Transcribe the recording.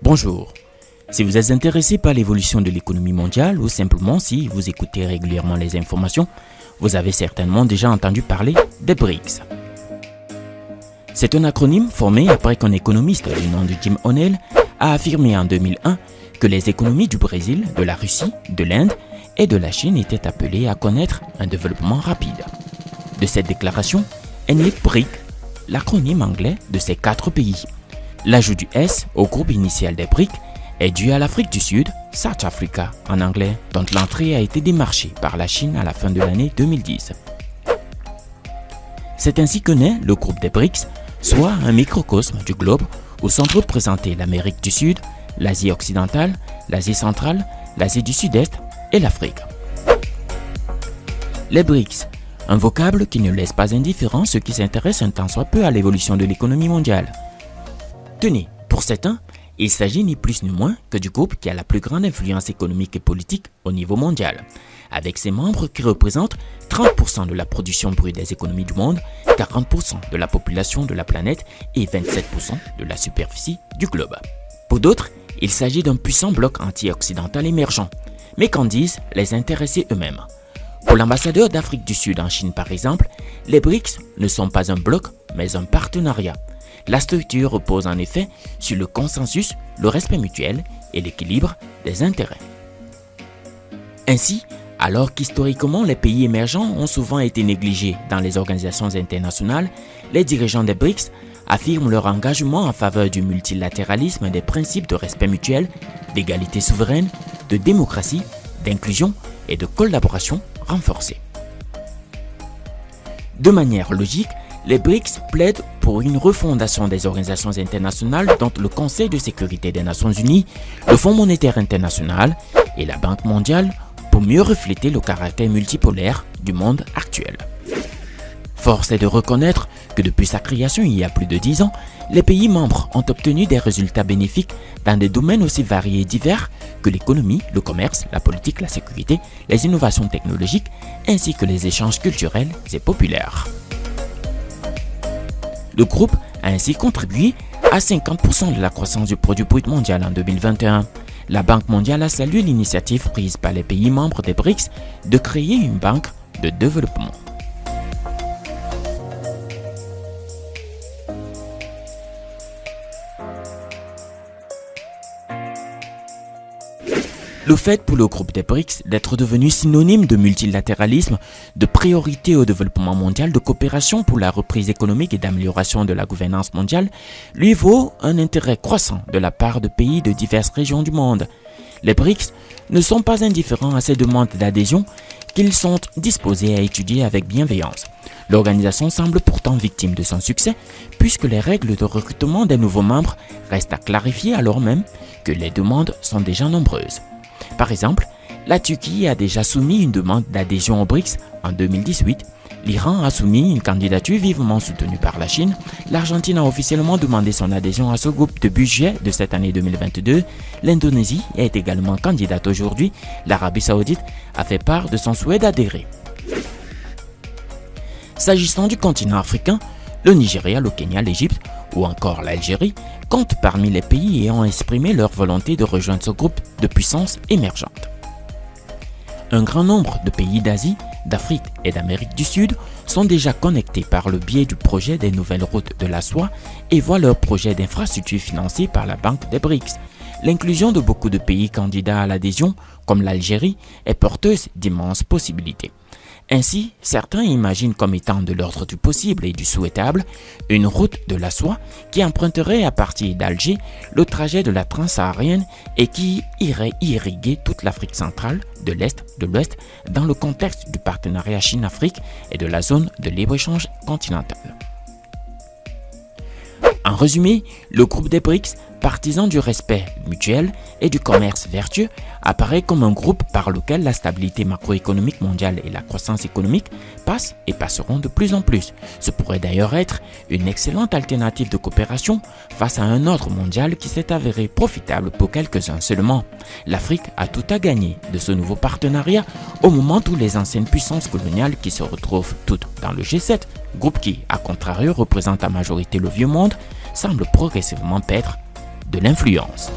Bonjour. Si vous êtes intéressé par l'évolution de l'économie mondiale ou simplement si vous écoutez régulièrement les informations, vous avez certainement déjà entendu parler des BRICS. C'est un acronyme formé après qu'un économiste du nom de Jim O'Neill a affirmé en 2001 que les économies du Brésil, de la Russie, de l'Inde et de la Chine étaient appelées à connaître un développement rapide. De cette déclaration est né BRIC, l'acronyme anglais de ces 4 pays. L'ajout du S au groupe initial des BRIC est dû à l'Afrique du Sud, South Africa en anglais, dont l'entrée a été démarchée par la Chine à la fin de l'année 2010. C'est ainsi que naît le groupe des BRICS, soit un microcosme du globe où sont représentés l'Amérique du Sud, l'Asie occidentale, l'Asie centrale, l'Asie du Sud-Est et l'Afrique. Les BRICS, un vocable qui ne laisse pas indifférent ceux qui s'intéressent un tant soit peu à l'évolution de l'économie mondiale. Tenez, pour certains, il s'agit ni plus ni moins que du groupe qui a la plus grande influence économique et politique au niveau mondial, avec ses membres qui représentent 30% de la production brute des économies du monde, 40% de la population de la planète et 27% de la superficie du globe. Pour d'autres, il s'agit d'un puissant bloc anti-occidental émergent, mais qu'en disent les intéressés eux-mêmes. Pour l'ambassadeur d'Afrique du Sud en Chine par exemple, les BRICS ne sont pas un bloc, mais un partenariat. La structure repose en effet sur le consensus, le respect mutuel et l'équilibre des intérêts. Ainsi, alors qu'historiquement les pays émergents ont souvent été négligés dans les organisations internationales, les dirigeants des BRICS affirment leur engagement en faveur du multilatéralisme et des principes de respect mutuel, d'égalité souveraine, de démocratie, d'inclusion et de collaboration renforcée. De manière logique, les BRICS plaident pour une refondation des organisations internationales dont le Conseil de sécurité des Nations Unies, le Fonds monétaire international et la Banque mondiale pour mieux refléter le caractère multipolaire du monde actuel. Force est de reconnaître que depuis sa création il y a plus de 10 ans, les pays membres ont obtenu des résultats bénéfiques dans des domaines aussi variés et divers que l'économie, le commerce, la politique, la sécurité, les innovations technologiques ainsi que les échanges culturels et populaires. Le groupe a ainsi contribué à 50% de la croissance du produit brut mondial en 2021. La Banque mondiale a salué l'initiative prise par les pays membres des BRICS de créer une banque de développement. Le fait pour le groupe des BRICS d'être devenu synonyme de multilatéralisme, de priorité au développement mondial, de coopération pour la reprise économique et d'amélioration de la gouvernance mondiale lui vaut un intérêt croissant de la part de pays de diverses régions du monde. Les BRICS ne sont pas indifférents à ces demandes d'adhésion qu'ils sont disposés à étudier avec bienveillance. L'organisation semble pourtant victime de son succès puisque les règles de recrutement des nouveaux membres restent à clarifier alors même que les demandes sont déjà nombreuses. Par exemple, la Turquie a déjà soumis une demande d'adhésion aux BRICS en 2018, l'Iran a soumis une candidature vivement soutenue par la Chine, l'Argentine a officiellement demandé son adhésion à ce groupe début juillet de cette année 2022, l'Indonésie est également candidate aujourd'hui, l'Arabie Saoudite a fait part de son souhait d'adhérer. S'agissant du continent africain, le Nigeria, le Kenya, l'Égypte ou encore l'Algérie comptent parmi les pays ayant exprimé leur volonté de rejoindre ce groupe de puissances émergentes. Un grand nombre de pays d'Asie, d'Afrique et d'Amérique du Sud sont déjà connectés par le biais du projet des nouvelles routes de la soie et voient leur projet d'infrastructure financé par la Banque des BRICS. L'inclusion de beaucoup de pays candidats à l'adhésion, comme l'Algérie, est porteuse d'immenses possibilités. Ainsi, certains imaginent comme étant de l'ordre du possible et du souhaitable une route de la soie qui emprunterait à partir d'Alger le trajet de la transsaharienne et qui irait irriguer toute l'Afrique centrale, de l'Est, de l'Ouest, dans le contexte du partenariat Chine-Afrique et de la zone de libre-échange continentale. En résumé, le groupe des BRICS partisan du respect mutuel et du commerce vertueux, apparaît comme un groupe par lequel la stabilité macroéconomique mondiale et la croissance économique passent et passeront de plus en plus. Ce pourrait d'ailleurs être une excellente alternative de coopération face à un ordre mondial qui s'est avéré profitable pour quelques-uns seulement. L'Afrique a tout à gagner de ce nouveau partenariat au moment où les anciennes puissances coloniales qui se retrouvent toutes dans le G7, groupe qui, à contrario, représente à majorité le vieux monde, semble progressivement perdre de l'influence.